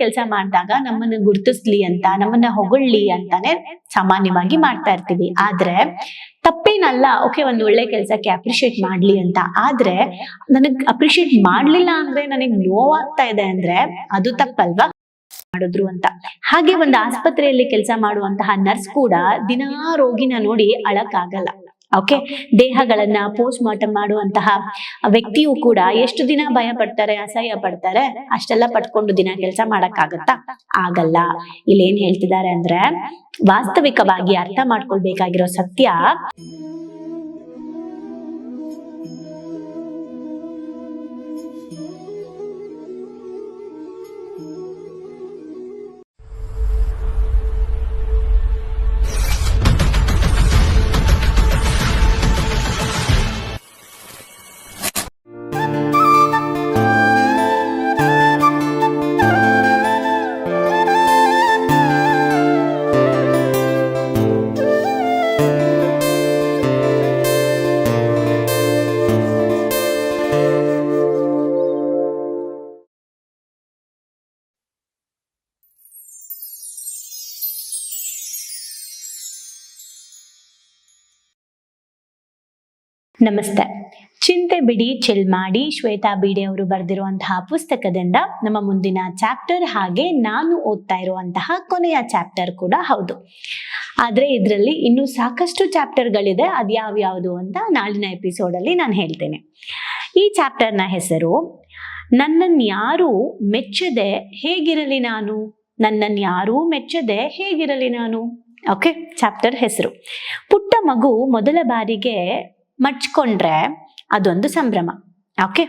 ಕೆಲಸ ಮಾಡಿದಾಗ ನಮ್ಮನ್ನ ಗುರುತಿಸ್ಲಿ ಅಂತ, ನಮ್ಮನ್ನ ಹೊಗಳ್ಲಿ ಅಂತಾನೆ ಸಾಮಾನ್ಯವಾಗಿ ಮಾಡ್ತಾ ಇರ್ತೀವಿ. ಆದ್ರೆ ತಪ್ಪೇನಲ್ಲ, ಓಕೆ, ಒಂದು ಒಳ್ಳೆ ಕೆಲಸಕ್ಕೆ ಅಪ್ರಿಶಿಯೇಟ್ ಮಾಡ್ಲಿ ಅಂತ. ಆದ್ರೆ ನನಗ್ ಅಪ್ರಿಶಿಯೇಟ್ ಮಾಡ್ಲಿಲ್ಲ ಅಂದ್ರೆ ನನಗ್ ನೋವಾಗ್ತಾ ಇದೆ ಅಂದ್ರೆ ಅದು ತಪ್ಪಲ್ವಾ ಮಾಡಿದ್ರು ಅಂತ. ಹಾಗೆ ಒಂದು ಆಸ್ಪತ್ರೆಯಲ್ಲಿ ಕೆಲಸ ಮಾಡುವಂತಹ ನರ್ಸ್ ಕೂಡ ದಿನಾ ರೋಗಿನ ನೋಡಿ ಅಳಕ್ಕಾಗಲ್ಲ. ಓಕೆ, ದೇಹಗಳನ್ನ ಪೋಸ್ಟ್ ಮಾರ್ಟಮ್ ಮಾಡುವಂತಹ ವ್ಯಕ್ತಿಯು ಕೂಡ ಎಷ್ಟು ದಿನ ಭಯ ಪಡ್ತಾರೆ, ಅಸಹ್ಯ ಪಡ್ತಾರೆ, ಅಷ್ಟೆಲ್ಲ ಪಟ್ಕೊಂಡು ದಿನ ಕೆಲಸ ಮಾಡಕ್ಕಾಗತ್ತಾ? ಆಗಲ್ಲ. ಇಲ್ಲಿ ಏನ್ ಹೇಳ್ತಿದ್ದಾರೆ ಅಂದ್ರೆ, ವಾಸ್ತವಿಕವಾಗಿ ಅರ್ಥ ಮಾಡ್ಕೊಳ್ಬೇಕಾಗಿರೋ ಸತ್ಯ, ನಮಸ್ತೆ. ಚಿಂತೆ ಬಿಡಿ ಚಿಲ್ ಮಾಡಿ ಶ್ವೇತಾ ಬಿಡೆ ಅವರು ಬರೆದಿರುವಂತಹ ಪುಸ್ತಕದಿಂದ ನಮ್ಮ ಮುಂದಿನ ಚಾಪ್ಟರ್, ಹಾಗೆ ನಾನು ಓದ್ತಾ ಇರುವಂತಹ ಕೊನೆಯ ಚಾಪ್ಟರ್ ಕೂಡ ಹೌದು. ಆದ್ರೆ ಇದರಲ್ಲಿ ಇನ್ನು ಸಾಕಷ್ಟು ಚಾಪ್ಟರ್ಗಳಿದೆ. ಅದ್ಯಾವ್ಯಾವುದು ಅಂತ ನಾಳಿನ ಎಪಿಸೋಡ್ ಅಲ್ಲಿ ನಾನು ಹೇಳ್ತೇನೆ. ಈ ಚಾಪ್ಟರ್ನ ಹೆಸರು ನನ್ನನ್ನು ಯಾರು ಮೆಚ್ಚದೆ ಹೇಗಿರಲಿ ನಾನು, ನನ್ನನ್ನು ಯಾರೂ ಮೆಚ್ಚದೆ ಹೇಗಿರಲಿ ನಾನು. ಓಕೆ, ಚಾಪ್ಟರ್ ಹೆಸರು. ಪುಟ್ಟ ಮಗು ಮೊದಲ ಬಾರಿಗೆ ಮಡ್ಚ್ಕೊಂಡ್ರೆ ಅದೊಂದು ಸಂಭ್ರಮ. ಓಕೆ,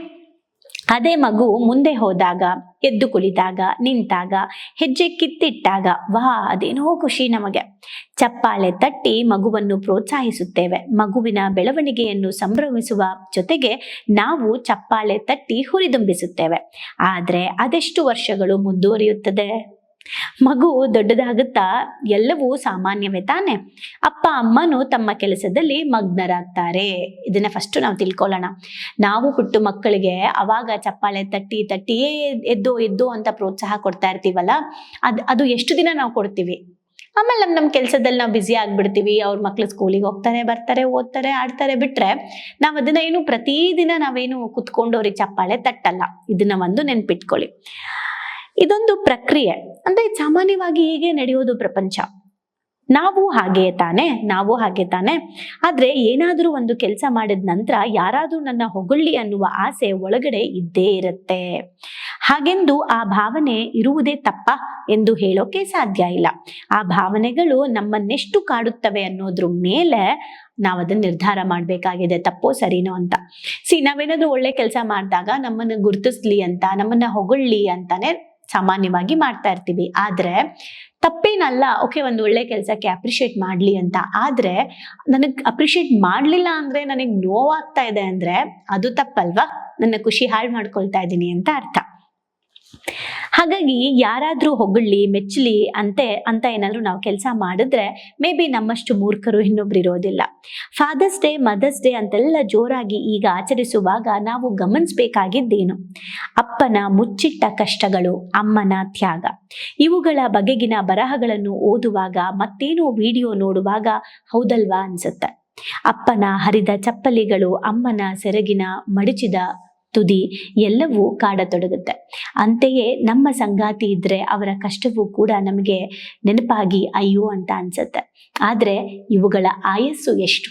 ಅದೇ ಮಗು ಮುಂದೆ ಹೋದಾಗ, ಎದ್ದು ಕುಳಿತಾಗ, ನಿಂತಾಗ, ಹೆಜ್ಜೆ ಕಿತ್ತಿಟ್ಟಾಗ, ವಾ ಅದೇನೋ ಖುಷಿ ನಮಗೆ. ಚಪ್ಪಾಳೆ ತಟ್ಟಿ ಮಗುವನ್ನು ಪ್ರೋತ್ಸಾಹಿಸುತ್ತೇವೆ. ಮಗುವಿನ ಬೆಳವಣಿಗೆಯನ್ನು ಸಂಭ್ರಮಿಸುವ ಜೊತೆಗೆ ನಾವು ಚಪ್ಪಾಳೆ ತಟ್ಟಿ ಹುರಿದುಂಬಿಸುತ್ತೇವೆ. ಆದ್ರೆ ಅದೆಷ್ಟು ವರ್ಷಗಳು ಮುಂದುವರಿಯುತ್ತದೆ? ಮಗು ದೊಡ್ಡದಾಗುತ್ತಾ ಎಲ್ಲವೂ ಸಾಮಾನ್ಯವೇ ತಾನೆ. ಅಪ್ಪ ಅಮ್ಮನು ತಮ್ಮ ಕೆಲಸದಲ್ಲಿ ಮಗ್ನರಾಗ್ತಾರೆ. ಇದನ್ನ ಫಸ್ಟ್ ನಾವು ತಿಳ್ಕೊಳ್ಳೋಣ. ನಾವು ಹುಟ್ಟು ಮಕ್ಕಳಿಗೆ ಅವಾಗ ಚಪ್ಪಾಳೆ ತಟ್ಟಿ ತಟ್ಟಿಯೇ ಎದ್ದು ಎದ್ದು ಅಂತ ಪ್ರೋತ್ಸಾಹ ಕೊಡ್ತಾ ಇರ್ತೀವಲ್ಲ, ಅದು ಎಷ್ಟು ದಿನ ನಾವು ಕೊಡ್ತೀವಿ? ಆಮೇಲೆ ನಮ್ಮ ಕೆಲಸದಲ್ಲಿ ನಾವು ಬ್ಯುಸಿ ಆಗ್ಬಿಡ್ತೀವಿ. ಅವ್ರ ಮಕ್ಳು ಸ್ಕೂಲಿಗೆ ಹೋಗ್ತಾರೆ, ಬರ್ತಾರೆ, ಓದ್ತಾರೆ, ಆಡ್ತಾರೆ, ಬಿಟ್ರೆ ನಾವ್ ಅದನ್ನ ಏನು ಪ್ರತಿದಿನ ನಾವೇನು ಕುತ್ಕೊಂಡು ಅವ್ರಿಗೆ ಚಪ್ಪಾಳೆ ತಟ್ಟಲ್ಲ. ಇದನ್ನ ಒಂದು ನೆನ್ಪಿಟ್ಕೊಳ್ಳಿ. ಇದೊಂದು ಪ್ರಕ್ರಿಯೆ, ಅಂದ್ರೆ ಸಾಮಾನ್ಯವಾಗಿ ಹೀಗೆ ನಡೆಯೋದು ಪ್ರಪಂಚ. ನಾವು ಹಾಗೆ ತಾನೆ. ಆದ್ರೆ ಏನಾದ್ರೂ ಒಂದು ಕೆಲಸ ಮಾಡಿದ ನಂತರ ಯಾರಾದ್ರೂ ನನ್ನ ಹೊಗಳ್ಳಿ ಅನ್ನುವ ಆಸೆ ಒಳಗಡೆ ಇದ್ದೇ ಇರುತ್ತೆ. ಹಾಗೆಂದು ಆ ಭಾವನೆ ಇರುವುದೇ ತಪ್ಪ ಎಂದು ಹೇಳೋಕೆ ಸಾಧ್ಯ ಇಲ್ಲ. ಆ ಭಾವನೆಗಳು ನಮ್ಮನ್ನೆಷ್ಟು ಕಾಡುತ್ತವೆ ಅನ್ನೋದ್ರ ಮೇಲೆ ನಾವು ಅದನ್ನ ನಿರ್ಧಾರ ಮಾಡ್ಬೇಕಾಗಿದೆ, ತಪ್ಪೋ ಸರಿನೋ ಅಂತ. ನಾವೇನಾದ್ರೂ ಒಳ್ಳೆ ಕೆಲಸ ಮಾಡಿದಾಗ ನಮ್ಮನ್ನ ಗುರುತಿಸ್ಲಿ ಅಂತ, ನಮ್ಮನ್ನ ಹೊಗಳ್ಳಿ ಅಂತಾನೆ ಸಾಮಾನ್ಯವಾಗಿ ಮಾಡ್ತಾ ಇರ್ತೀವಿ. ಆದ್ರೆ ತಪ್ಪೇನಲ್ಲ, ಓಕೆ, ಒಂದು ಒಳ್ಳೆ ಕೆಲಸಕ್ಕೆ ಅಪ್ರಿಶಿಯೇಟ್ ಮಾಡ್ಲಿ ಅಂತ. ಆದ್ರೆ ನನಗ್ ಅಪ್ರಿಶಿಯೇಟ್ ಮಾಡ್ಲಿಲ್ಲ ಅಂದ್ರೆ ನನಗ್ ನೋವಾಗ್ತಾ ಇದೆ ಅಂದ್ರೆ ಅದು ತಪ್ಪಲ್ವಾ? ನನ್ನ ಖುಷಿ ಹಾಳು ಮಾಡ್ಕೊಳ್ತಾ ಇದ್ದೀನಿ ಅಂತ ಅರ್ಥ. ಹಾಗಾಗಿ ಯಾರಾದ್ರೂ ಹೊಗಳ್ಳಿ ಮೆಚ್ಚಲಿ ಅಂತ ಏನಾದ್ರೂ ನಾವು ಕೆಲಸ ಮಾಡಿದ್ರೆ ಮೇ ಬಿ ನಮ್ಮಷ್ಟು ಮೂರ್ಖರು ಇನ್ನೊಬ್ರು ಇರೋದಿಲ್ಲ. ಫಾದರ್ಸ್ ಡೇ, ಮದರ್ಸ್ ಡೇ ಅಂತೆಲ್ಲ ಜೋರಾಗಿ ಈಗ ಆಚರಿಸುವಾಗ ನಾವು ಗಮನಿಸಬೇಕಾಗಿದ್ದೇನು? ಅಪ್ಪನ ಮುಚ್ಚಿಟ್ಟ ಕಷ್ಟಗಳು, ಅಮ್ಮನ ತ್ಯಾಗ, ಇವುಗಳ ಬಗೆಗಿನ ಬರಹಗಳನ್ನು ಓದುವಾಗ ಮತ್ತೇನೋ ವಿಡಿಯೋ ನೋಡುವಾಗ ಹೌದಲ್ವಾ ಅನ್ಸುತ್ತೆ. ಅಪ್ಪನ ಹರಿದ ಚಪ್ಪಲಿಗಳು, ಅಮ್ಮನ ಸೆರಗಿನ ಮಡಿಚಿದ ತುದಿ ಎಲ್ಲವೂ ಕಾಡತೊಡಗುತ್ತೆ. ಅಂತೆಯೇ ನಮ್ಮ ಸಂಗಾತಿ ಇದ್ರೆ ಅವರ ಕಷ್ಟವೂ ಕೂಡ ನಮಗೆ ನೆನಪಾಗಿ ಅಯ್ಯೋ ಅಂತ ಅನ್ಸುತ್ತೆ. ಆದ್ರೆ ಇವುಗಳ ಆಯಸ್ಸು ಎಷ್ಟು?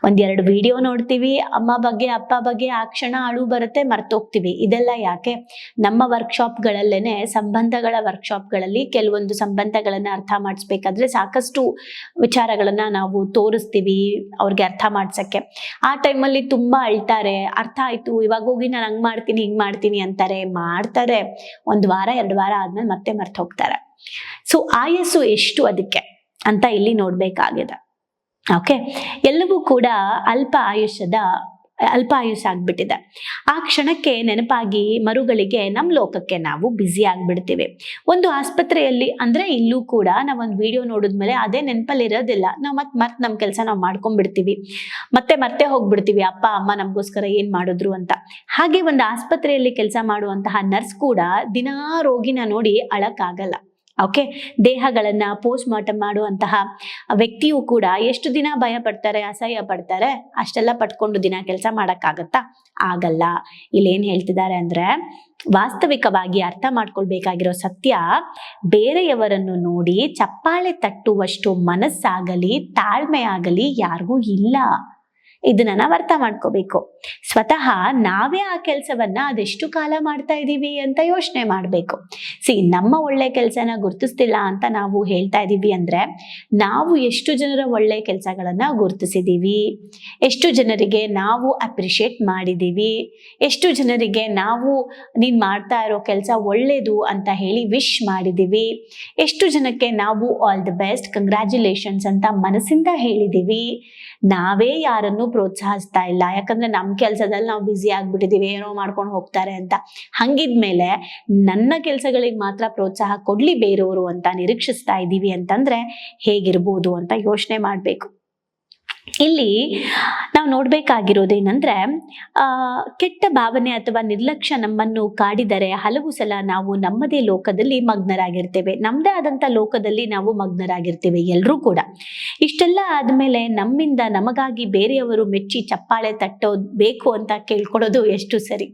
ಒಂದೆರಡು ವಿಡಿಯೋ ನೋಡ್ತೀವಿ, ಅಮ್ಮ ಬಗ್ಗೆ ಅಪ್ಪ ಬಗ್ಗೆ, ಆ ಕ್ಷಣ ಅಳು ಬರುತ್ತೆ, ಮರ್ತೋಗ್ತೀವಿ. ಇದೆಲ್ಲ ಯಾಕೆ? ನಮ್ಮ ವರ್ಕ್ಶಾಪ್ಗಳಲ್ಲೇನೆ, ಸಂಬಂಧಗಳ ವರ್ಕ್ಶಾಪ್ಗಳಲ್ಲಿ ಕೆಲವೊಂದು ಸಂಬಂಧಗಳನ್ನ ಅರ್ಥ ಮಾಡಿಸ್ಬೇಕಾದ್ರೆ ಸಾಕಷ್ಟು ವಿಚಾರಗಳನ್ನ ನಾವು ತೋರಿಸ್ತೀವಿ ಅವ್ರಿಗೆ ಅರ್ಥ ಮಾಡ್ಸಕ್ಕೆ. ಆ ಟೈಮಲ್ಲಿ ತುಂಬಾ ಅಳ್ತಾರೆ, ಅರ್ಥ ಆಯ್ತು, ಇವಾಗ ಹೋಗಿ ನಾನು ಹಂಗ್ ಮಾಡ್ತೀನಿ ಹಿಂಗ್ ಮಾಡ್ತೀನಿ ಮಾಡ್ತಾರೆ. 1 ವಾರ 2 ವಾರ ಆದ್ಮೇಲೆ ಮತ್ತೆ ಮರ್ತ ಹೋಗ್ತಾರೆ. ಆಯಸ್ಸು ಎಷ್ಟು ಅದಕ್ಕೆ ಅಂತ ಇಲ್ಲಿ ನೋಡ್ಬೇಕಾಗಿದೆ. ಓಕೆ, ಎಲ್ಲವೂ ಕೂಡ ಅಲ್ಪ ಆಯುಷ್ಯದ ಅಲ್ಪಾಯುಸ್ಸಾಗ್ಬಿಟ್ಟಿದೆ. ಆ ಕ್ಷಣಕ್ಕೆ ನೆನಪಾಗಿ ಮರುಗಳಿಗೆ ನಮ್ಮ ಲೋಕಕ್ಕೆ ನಾವು ಬ್ಯುಸಿ ಆಗ್ಬಿಡ್ತೀವಿ. ಒಂದು ಆಸ್ಪತ್ರೆಯಲ್ಲಿ ಅಂದ್ರೆ ಇಲ್ಲೂ ಕೂಡ ನಾವೊಂದು ವಿಡಿಯೋ ನೋಡಿದ್ಮೇಲೆ ಅದೇ ನೆನಪಲ್ಲಿ ಇರೋದಿಲ್ಲ. ನಾವು ಮತ್ತೆ ನಮ್ಮ ಕೆಲಸ ನಾವು ಮಾಡ್ಕೊಂಡ್ಬಿಡ್ತೀವಿ, ಮತ್ತೆ ಹೋಗ್ಬಿಡ್ತೀವಿ ಅಪ್ಪ ಅಮ್ಮ ನಮಗೋಸ್ಕರ ಏನ್ ಮಾಡಿದ್ರು ಅಂತ. ಹಾಗೆ ಒಂದು ಆಸ್ಪತ್ರೆಯಲ್ಲಿ ಕೆಲಸ ಮಾಡುವಂತಹ ನರ್ಸ್ ಕೂಡ ದಿನಾ ರೋಗಿನ ನೋಡಿ ಅಳಕ್ಕಾಗಲ್ಲ. ಓಕೆ, ದೇಹಗಳನ್ನ ಪೋಸ್ಟ್ ಮಾರ್ಟಮ್ ಮಾಡುವಂತಹ ವ್ಯಕ್ತಿಯು ಕೂಡ ಎಷ್ಟು ದಿನ ಭಯ ಪಡ್ತಾರೆ, ಅಸಹ್ಯ ಪಡ್ತಾರೆ, ಅಷ್ಟೆಲ್ಲ ಪಟ್ಕೊಂಡು ದಿನ ಕೆಲಸ ಮಾಡಕ್ಕಾಗತ್ತಾ? ಆಗಲ್ಲ. ಇಲ್ಲೇನ್ ಹೇಳ್ತಿದ್ದಾರೆ ಅಂದ್ರೆ, ವಾಸ್ತವಿಕವಾಗಿ ಅರ್ಥ ಮಾಡ್ಕೊಳ್ಬೇಕಾಗಿರೋ ಸತ್ಯ, ಬೇರೆಯವರನ್ನು ನೋಡಿ ಚಪ್ಪಾಳೆ ತಟ್ಟುವಷ್ಟು ಮನಸ್ಸಾಗಲಿ ತಾಳ್ಮೆ ಆಗಲಿ ಯಾರಿಗೂ ಇಲ್ಲ. ಇದನ್ನ ನಾವು ಅರ್ಥ ಮಾಡ್ಕೋಬೇಕು. ಸ್ವತಃ ನಾವೇ ಆ ಕೆಲಸವನ್ನ ಅದೆಷ್ಟು ಕಾಲ ಮಾಡ್ತಾ ಇದೀವಿ ಅಂತ ಯೋಚನೆ ಮಾಡ್ಬೇಕು. ನಮ್ಮ ಒಳ್ಳೆ ಕೆಲಸನ ಗುರ್ತಿಸ್ತಿಲ್ಲ ಅಂತ ನಾವು ಹೇಳ್ತಾ ಇದೀವಿ ಅಂದ್ರೆ, ನಾವು ಎಷ್ಟು ಜನರ ಒಳ್ಳೆ ಕೆಲಸಗಳನ್ನ ಗುರ್ತಿಸಿದೀವಿ, ಎಷ್ಟು ಜನರಿಗೆ ನಾವು ಅಪ್ರಿಶಿಯೇಟ್ ಮಾಡಿದೀವಿ, ಎಷ್ಟು ಜನರಿಗೆ ನಾವು ನೀನ್ ಮಾಡ್ತಾ ಇರೋ ಕೆಲಸ ಒಳ್ಳೇದು ಅಂತ ಹೇಳಿ ವಿಶ್ ಮಾಡಿದೀವಿ, ಎಷ್ಟು ಜನಕ್ಕೆ ನಾವು ಆಲ್ ದಿ ಬೆಸ್ಟ್, ಕಂಗ್ರ್ಯಾಚುಲೇಷನ್ಸ್ ಅಂತ ಮನಸ್ಸಿಂದ ಹೇಳಿದೀವಿ. ನಾವೇ ಯಾರನ್ನು ಪ್ರೋತ್ಸಾಹಿಸ್ತಾ ಇಲ್ಲ, ಯಾಕಂದ್ರೆ ನಮ್ಮ ಕೆಲಸದಲ್ಲಿ ನಾವು ಬ್ಯುಸಿ ಆಗ್ಬಿಟ್ಟಿದೀವಿ, ಏನೋ ಮಾಡ್ಕೊಂಡು ಹೋಗ್ತಾರೆ ಅಂತ. ಹಂಗಿದ್ಮೇಲೆ ನನ್ನ ಕೆಲಸಗಳಿಗೆ ಮಾತ್ರ ಪ್ರೋತ್ಸಾಹ ಕೊಡ್ಲಿ ಬೇರೆಯವರು ಅಂತ ನಿರೀಕ್ಷಿಸ್ತಾ ಇದ್ದೀವಿ ಅಂತಂದ್ರೆ ಹೇಗಿರ್ಬೋದು ಅಂತ ಯೋಚನೆ ಮಾಡ್ಬೇಕು. ಇಲ್ಲಿ ನಾವು ನೋಡ್ಬೇಕಾಗಿರೋದೇನಂದ್ರೆ, ಕೆಟ್ಟ ಭಾವನೆ ಅಥವಾ ನಿರ್ಲಕ್ಷ್ಯ ನಮ್ಮನ್ನು ಕಾಡಿದರೆ ಹಲವು ಸಲ ನಾವು ನಮ್ಮದೇ ಲೋಕದಲ್ಲಿ ಮಗ್ನರಾಗಿರ್ತೇವೆ, ನಮ್ಮದೇ ಆದಂತ ಲೋಕದಲ್ಲಿ ನಾವು ಮಗ್ನರಾಗಿರ್ತೇವೆ ಎಲ್ಲರೂ ಕೂಡ. ಇಷ್ಟೆಲ್ಲ ಆದ್ಮೇಲೆ ನಮ್ಮಿಂದ ನಮಗಾಗಿ ಬೇರೆಯವರು ಮೆಚ್ಚಿ ಚಪ್ಪಾಳೆ ತಟ್ಟೋದು ಬೇಕು ಅಂತ ಕೇಳ್ಕೊಡೋದು ಎಷ್ಟು ಸರಿ?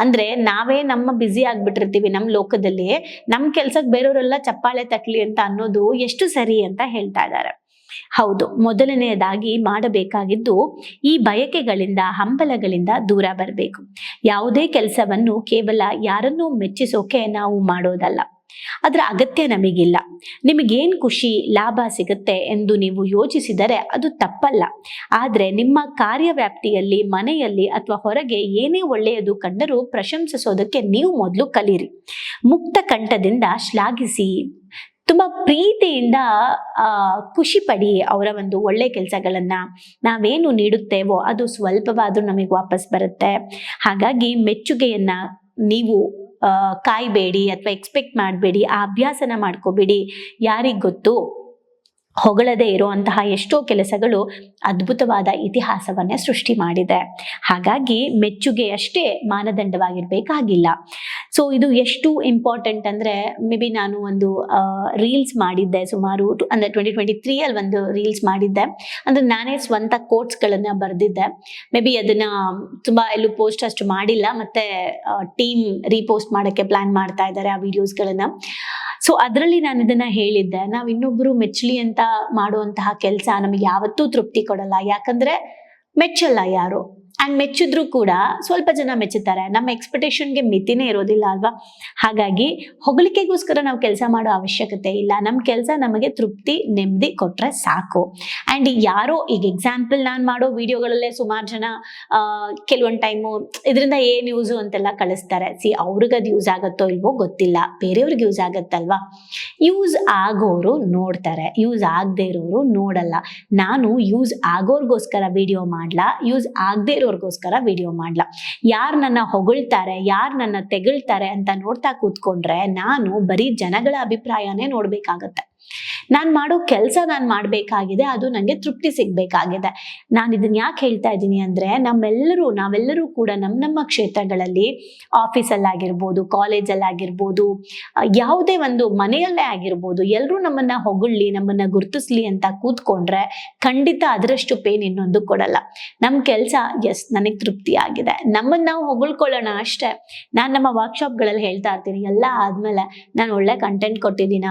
ಅಂದ್ರೆ ನಾವೇ ನಮ್ಮ ಬ್ಯುಸಿ ಆಗ್ಬಿಟ್ಟಿರ್ತೀವಿ ನಮ್ಮ ಲೋಕದಲ್ಲಿ, ನಮ್ಮ ಕೆಲ್ಸಕ್ಕೆ ಬೇರೆಯವರೆಲ್ಲ ಚಪ್ಪಾಳೆ ತಟ್ಲಿ ಅಂತ ಅನ್ನೋದು ಎಷ್ಟು ಸರಿ ಅಂತ ಹೇಳ್ತಾ ಇದ್ದಾರೆ. ಹೌದು, ಮೊದಲನೆಯದಾಗಿ ಮಾಡಬೇಕಾಗಿದ್ದು ಈ ಬಯಕೆಗಳಿಂದ ಹಂಬಲಗಳಿಂದ ದೂರ ಬರಬೇಕು. ಯಾವುದೇ ಕೆಲಸವನ್ನು ಕೇವಲ ಯಾರನ್ನೂ ಮೆಚ್ಚಿಸೋಕೆ ನಾವು ಮಾಡೋದಲ್ಲ, ಅದರ ಅಗತ್ಯ ನಮಗಿಲ್ಲ. ನಿಮಗೇನ್ ಖುಷಿ ಲಾಭ ಸಿಗುತ್ತೆ ಎಂದು ನೀವು ಯೋಚಿಸಿದರೆ ಅದು ತಪ್ಪಲ್ಲ. ಆದ್ರೆ ನಿಮ್ಮ ಕಾರ್ಯವ್ಯಾಪ್ತಿಯಲ್ಲಿ, ಮನೆಯಲ್ಲಿ ಅಥವಾ ಹೊರಗೆ ಏನೇ ಒಳ್ಳೆಯದು ಕಂಡರೂ ಪ್ರಶಂಸಿಸೋದಕ್ಕೆ ನೀವು ಮೊದಲು ಕಲೀರಿ. ಮುಕ್ತ ಕಂಠದಿಂದ ಶ್ಲಾಘಿಸಿ, ತುಂಬಾ ಪ್ರೀತಿಯಿಂದ ಖುಷಿ ಪಡಿ. ಅವರ ಒಂದು ಒಳ್ಳೆ ಕೆಲಸಗಳನ್ನ ನಾವೇನು ನೀಡುತ್ತೇವೋ ಅದು ಸ್ವಲ್ಪವಾದ್ರೂ ನಮಗೆ ವಾಪಸ್ ಬರುತ್ತೆ. ಹಾಗಾಗಿ ಮೆಚ್ಚುಗೆಯನ್ನ ನೀವು ಕಾಯ್ಬೇಡಿ ಅಥವಾ ಎಕ್ಸ್ಪೆಕ್ಟ್ ಮಾಡಬೇಡಿ, ಆ ಅಭ್ಯಾಸನ ಮಾಡ್ಕೋಬೇಡಿ. ಯಾರಿಗ್ ಗೊತ್ತು, ಹೊಗಳದೇ ಇರುವಂತಹ ಎಷ್ಟೋ ಕೆಲಸಗಳು ಅದ್ಭುತವಾದ ಇತಿಹಾಸವನ್ನೇ ಸೃಷ್ಟಿ ಮಾಡಿದೆ. ಹಾಗಾಗಿ ಮೆಚ್ಚುಗೆ ಅಷ್ಟೇ ಮಾನದಂಡವಾಗಿರ್ಬೇಕಾಗಿಲ್ಲ. ಸೊ ಇದು ಎಷ್ಟು ಇಂಪಾರ್ಟೆಂಟ್ ಅಂದ್ರೆ, ಮೇ ಬಿ ನಾನು ಒಂದು ರೀಲ್ಸ್ ಮಾಡಿದ್ದೆ ಸುಮಾರು ಅಂದ್ರೆ 2023 ಅಲ್ಲಿ ಒಂದು ರೀಲ್ಸ್ ಮಾಡಿದ್ದೆ. ಅಂದ್ರೆ ನಾನೇ ಸ್ವಂತ ಕೋಟ್ಸ್ಗಳನ್ನ ಬರೆದಿದ್ದೆ. ಮೇ ಬಿ ಅದನ್ನ ತುಂಬಾ ಎಲ್ಲೂ ಪೋಸ್ಟ್ ಅಷ್ಟು ಮಾಡಿಲ್ಲ, ಮತ್ತೆ ಟೀಮ್ ರೀಪೋಸ್ಟ್ ಮಾಡಕ್ಕೆ ಪ್ಲಾನ್ ಮಾಡ್ತಾ ಇದ್ದಾರೆ ಆ ವಿಡಿಯೋಸ್ಗಳನ್ನ. ಸೊ ಅದರಲ್ಲಿ ನಾನು ಇದನ್ನ ಹೇಳಿದ್ದೆ, ನಾವ್ ಇನ್ನೊಬ್ರು ಮೆಚ್ಚಲಿ ಅಂತ ಮಾಡುವಂತಹ ಕೆಲಸ ನಮಗೆ ಯಾವತ್ತೂ ತೃಪ್ತಿ ಕೊಡಲ್ಲ. ಯಾಕಂದ್ರೆ ಮೆಚ್ಚಲ್ಲ ಯಾರು, ಅಂಡ್ ಮೆಚ್ಚಿದ್ರು ಕೂಡ ಸ್ವಲ್ಪ ಜನ ಮೆಚ್ಚುತ್ತಾರೆ. ನಮ್ಮ ಎಕ್ಸ್ಪೆಕ್ಟೇಷನ್ಗೆ ಮಿತಿನೇ ಇರೋದಿಲ್ಲ ಅಲ್ವಾ? ಹಾಗಾಗಿ ಹೊಗಳಿಕೆಗೋಸ್ಕರ ನಾವು ಕೆಲಸ ಮಾಡೋ ಅವಶ್ಯಕತೆ ಇಲ್ಲ. ನಮ್ಮ ಕೆಲಸ ನಮಗೆ ತೃಪ್ತಿ ನೆಮ್ಮದಿ ಕೊಟ್ರೆ ಸಾಕು. ಅಂಡ್ ಯಾರೋ ಈಗ ಎಕ್ಸಾಂಪಲ್ ನಾನು ಮಾಡೋ ವಿಡಿಯೋಗಳಲ್ಲೇ ಸುಮಾರು ಜನ ಕೆಲವೊಂದು ಟೈಮು ಇದರಿಂದ ಏನ್ ಯೂಸು ಅಂತೆಲ್ಲ ಕಳಿಸ್ತಾರೆ. ಅವ್ರಿಗೆ ಅದು ಯೂಸ್ ಆಗತ್ತೋ ಇಲ್ವೋ ಗೊತ್ತಿಲ್ಲ, ಬೇರೆಯವ್ರಿಗೆ ಯೂಸ್ ಆಗತ್ತಲ್ವಾ? ಯೂಸ್ ಆಗೋರು ನೋಡ್ತಾರೆ, ಯೂಸ್ ಆಗದೆ ಇರೋರು ನೋಡಲ್ಲ. ನಾನು ಯೂಸ್ ಆಗೋರ್ಗೋಸ್ಕರ ವಿಡಿಯೋ ಮಾಡ್ಲಾ, ಯೂಸ್ ಆಗದೆ ಇರೋರ್ಗೋಸ್ಕರ ವಿಡಿಯೋ ಮಾಡ್ಲಾ. ಯಾರು ನನ್ನ ಹೊಗಳ್ತಾರೆ, ಯಾರು ನನ್ನ ತೆಗಳ್ತಾರೆ ಅಂತ ನೋಡ್ತಾ ಕೂತ್ಕೊಂಡ್ರೆ ನಾನು ಬರೀ ಜನಗಳ ಅಭಿಪ್ರಾಯನೇ ನೋಡ್ಬೇಕಾಗತ್ತೆ. ನಾನು ಮಾಡೋ ಕೆಲಸ ನಾನು ಮಾಡ್ಬೇಕಾಗಿದೆ, ಅದು ನನಗೆ ತೃಪ್ತಿ ಸಿಗ್ಬೇಕಾಗಿದೆ. ನಾನು ಇದನ್ನ ಯಾಕೆ ಹೇಳ್ತಾ ಇದ್ದೀನಿ ಅಂದ್ರೆ, ನಾವೆಲ್ಲರೂ ಕೂಡ ನಮ್ಮ ಕ್ಷೇತ್ರಗಳಲ್ಲಿ, ಆಫೀಸಲ್ಲಾಗಿರ್ಬೋದು, ಕಾಲೇಜಲ್ಲಾಗಿರ್ಬೋದು, ಯಾವುದೇ ಒಂದು ಮನೆಯಲ್ಲೇ ಆಗಿರ್ಬೋದು, ಎಲ್ಲರೂ ನಮ್ಮನ್ನ ಹೊಗಳ್ಲಿ, ನಮ್ಮನ್ನ ಗುರ್ತಿಸ್ಲಿ ಅಂತ ಕೂತ್ಕೊಂಡ್ರೆ ಖಂಡಿತ ಅದರಷ್ಟು ಪೇನ್ ಇನ್ನೊಂದು ಕೊಡಲ್ಲ. ನಮ್ಮ ಕೆಲಸ ಎಸ್ ನನಗೆ ತೃಪ್ತಿ ಆಗಿದೆ, ನಮ್ಮನ್ನ ನಾವು ಹೊಗಳ್ಕೊಳ್ಳೋಣ ಅಷ್ಟೇ. ನಾನು ನಮ್ಮ ವರ್ಕ್ಶಾಪ್ಗಳಲ್ಲಿ ಹೇಳ್ತಾ ಇರ್ತೀನಿ, ಎಲ್ಲ ಆದ್ಮೇಲೆ ನಾನು ಒಳ್ಳೆ ಕಂಟೆಂಟ್ ಕೊಟ್ಟಿದ್ದೀನ,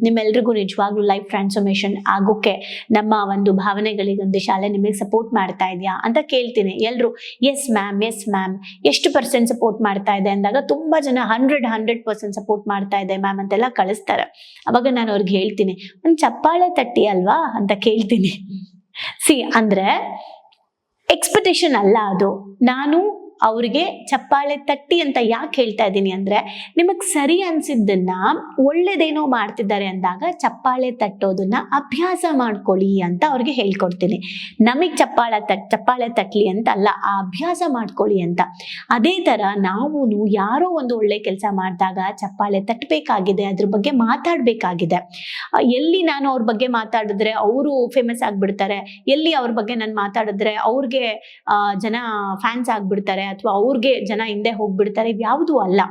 ನಿಮ್ಮೆಲ್ರಿಗೂ ನಿಜವಾಗ್ಲೂ ಲೈಫ್ ಟ್ರಾನ್ಸ್ಫಾರ್ಮೇಶನ್ ಆಗೋಕೆ ನಮ್ಮ ಒಂದು ಭಾವನೆಗಳಿಗೊಂದು ಶಾಲೆ ನಿಮಗೆ ಸಪೋರ್ಟ್ ಮಾಡ್ತಾ ಇದೆಯಾ ಅಂತ ಕೇಳ್ತೀನಿ. ಎಲ್ರು ಎಸ್ ಮ್ಯಾಮ್ ಎಷ್ಟು % ಸಪೋರ್ಟ್ ಮಾಡ್ತಾ ಇದೆ ಅಂದಾಗ ತುಂಬಾ ಜನ 100% ಸಪೋರ್ಟ್ ಮಾಡ್ತಾ ಇದೆ ಮ್ಯಾಮ್ ಅಂತೆಲ್ಲ ಕಳಿಸ್ತಾರೆ. ಅವಾಗ ನಾನು ಅವ್ರಿಗೆ ಹೇಳ್ತೀನಿ, ಒಂದು ಚಪ್ಪಾಳೆ ತಟ್ಟಿ ಅಲ್ವಾ ಅಂತ ಕೇಳ್ತೀನಿ. ಅಂದ್ರೆ ಎಕ್ಸ್ಪೆಕ್ಟೇಷನ್ ಅಲ್ಲ ಅದು. ನಾನು ಅವ್ರಿಗೆ ಚಪ್ಪಾಳೆ ತಟ್ಟಿ ಅಂತ ಯಾಕೆ ಹೇಳ್ತಾ ಇದ್ದೀನಿ ಅಂದ್ರೆ, ನಿಮಗ್ ಸರಿ ಅನ್ಸಿದ್ದನ್ನ ಒಳ್ಳೇದೇನೋ ಮಾಡ್ತಿದ್ದಾರೆ ಅಂದಾಗ ಚಪ್ಪಾಳೆ ತಟ್ಟೋದನ್ನ ಅಭ್ಯಾಸ ಮಾಡ್ಕೊಳ್ಳಿ ಅಂತ ಅವ್ರಿಗೆ ಹೇಳ್ಕೊಡ್ತೀನಿ. ನಮಗ್ ಚಪ್ಪಾಳೆ ತಟ್ಲಿ ಅಂತ ಅಲ್ಲ, ಆ ಅಭ್ಯಾಸ ಮಾಡ್ಕೊಳ್ಳಿ ಅಂತ. ಅದೇ ತರ ನಾವು ಯಾರೋ ಒಂದು ಒಳ್ಳೆ ಕೆಲಸ ಮಾಡಿದಾಗ ಚಪ್ಪಾಳೆ ತಟ್ಟಬೇಕಾಗಿದೆ, ಅದ್ರ ಬಗ್ಗೆ ಮಾತಾಡ್ಬೇಕಾಗಿದೆ. ಎಲ್ಲಿ ನಾನು ಅವ್ರ ಬಗ್ಗೆ ಮಾತಾಡಿದ್ರೆ ಅವರು ಫೇಮಸ್ ಆಗ್ಬಿಡ್ತಾರೆ, ಎಲ್ಲಿ ಅವ್ರ ಬಗ್ಗೆ ನಾನು ಮಾತಾಡಿದ್ರೆ ಅವ್ರಿಗೆ ಜನ ಫ್ಯಾನ್ಸ್ ಆಗ್ಬಿಡ್ತಾರೆ, ಅಥವಾ ಅವ್ರಿಗೆ ಜನ ಹಿಂದೆ ಹೋಗ್ಬಿಡ್ತಾರೆ, ಇವ್ಯಾವುದೂ ಅಲ್ಲ.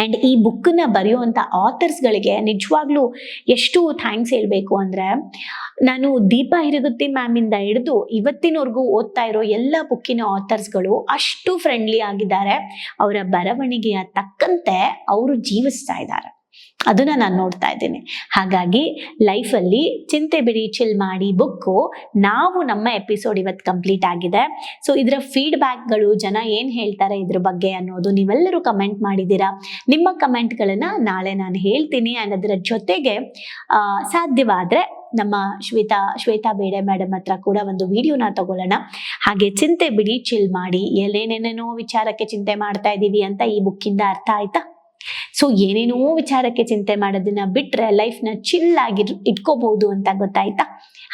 ಅಂಡ್ ಈ ಬುಕ್ನ ಬರೆಯುವಂಥ ಆಥರ್ಸ್ಗಳಿಗೆ ನಿಜವಾಗ್ಲೂ ಎಷ್ಟು ಥ್ಯಾಂಕ್ಸ್ ಹೇಳಬೇಕು ಅಂದರೆ, ನಾನು ದೀಪಾ ಹಿರಗುತ್ತಿ ಮ್ಯಾಮಿಂದ ಹಿಡಿದು ಇವತ್ತಿನವರೆಗೂ ಓದ್ತಾ ಇರೋ ಎಲ್ಲ ಬುಕ್ಕಿನ ಆಥರ್ಸ್ಗಳು ಅಷ್ಟು ಫ್ರೆಂಡ್ಲಿ ಆಗಿದ್ದಾರೆ. ಅವರ ಬರವಣಿಗೆಯ ತಕ್ಕಂತೆ ಅವರು ಜೀವಿಸ್ತಾ ಇದ್ದಾರೆ, ಅದನ್ನ ನಾನು ನೋಡ್ತಾ ಇದ್ದೀನಿ. ಹಾಗಾಗಿ ಲೈಫಲ್ಲಿ ಚಿಂತೆ ಬಿಡಿ ಚಿಲ್ ಮಾಡಿ ಬುಕ್ಕು ನಮ್ಮ ಎಪಿಸೋಡ್ ಇವತ್ತು ಕಂಪ್ಲೀಟ್ ಆಗಿದೆ. ಸೊ ಇದರ ಫೀಡ್ಬ್ಯಾಕ್ಗಳು, ಜನ ಏನು ಹೇಳ್ತಾರೆ ಇದ್ರ ಬಗ್ಗೆ ಅನ್ನೋದು ನೀವೆಲ್ಲರೂ ಕಮೆಂಟ್ ಮಾಡಿದ್ದೀರಾ. ನಿಮ್ಮ ಕಮೆಂಟ್ಗಳನ್ನ ನಾಳೆ ನಾನು ಹೇಳ್ತೀನಿ. ಆ್ಯಂಡ್ ಅದರ ಜೊತೆಗೆ ಸಾಧ್ಯವಾದರೆ ನಮ್ಮ ಶ್ವೇತಾ ಬೇಡೆ ಮೇಡಮ್ ಹತ್ರ ಕೂಡ ಒಂದು ವಿಡಿಯೋನ ತಗೊಳ್ಳೋಣ. ಹಾಗೆ ಚಿಂತೆ ಬಿಡಿ ಚಿಲ್ ಮಾಡಿ, ಏನೇನೇನೋ ವಿಚಾರಕ್ಕೆ ಚಿಂತೆ ಮಾಡ್ತಾ ಇದ್ದೀವಿ ಅಂತ ಈ ಬುಕ್ಕಿಂದ ಅರ್ಥ ಆಯ್ತಾ? ಸೊ ಏನೇನೋ ವಿಚಾರಕ್ಕೆ ಚಿಂತೆ ಮಾಡೋದನ್ನ ಬಿಟ್ರೆ ಲೈಫ್ನ ಚಿಲ್ ಆಗಿ ಇಟ್ಕೋಬಹುದು ಅಂತ ಗೊತ್ತಾಯ್ತಾ?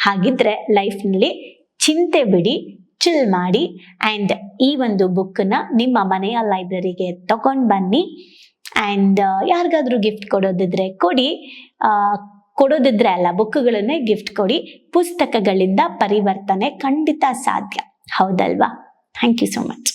ಹಾಗಿದ್ರೆ ಲೈಫ್ನಲ್ಲಿ ಚಿಂತೆ ಬಿಡಿ, ಚಿಲ್ ಮಾಡಿ. ಆ್ಯಂಡ್ ಈ ಒಂದು ಬುಕ್ನ ನಿಮ್ಮ ಮನೆಯ ಲೈಬ್ರರಿಗೆ ತಗೊಂಡು ಬನ್ನಿ. ಆ್ಯಂಡ್ ಯಾರಿಗಾದ್ರೂ ಗಿಫ್ಟ್ ಕೊಡೋದಿದ್ರೆ ಕೊಡಿ, ಕೊಡೋದಿದ್ರೆ ಅಲ್ಲ, ಬುಕ್ಗಳನ್ನೇ ಗಿಫ್ಟ್ ಕೊಡಿ. ಪುಸ್ತಕಗಳಿಂದ ಪರಿವರ್ತನೆ ಖಂಡಿತ ಸಾಧ್ಯ, ಹೌದಲ್ವಾ? Thank you so much.